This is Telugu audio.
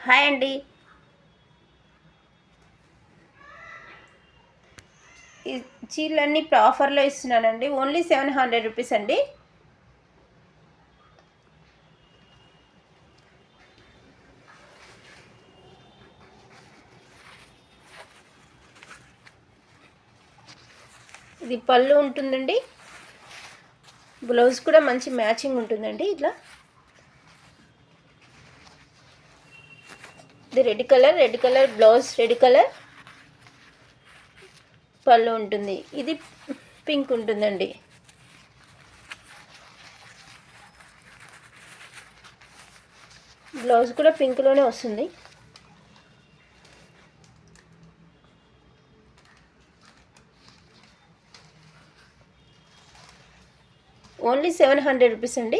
హాయ్ అండి. ఈ చీరలన్నీ ఇప్పుడు ఆఫర్లో ఇస్తున్నానండి. ఓన్లీ 700 రూపీస్ అండి. ఇది పళ్ళు ఉంటుందండి. బ్లౌజ్ కూడా మంచి మ్యాచింగ్ ఉంటుందండి. ఇట్లా ఇది red colour blouse, red colour పళ్ళు ఉంటుంది. ఇది పింక్ ఉంటుందండి. బ్లౌజ్ కూడా పింక్లోనే వస్తుంది. ఓన్లీ 700 రూపీస్ అండి.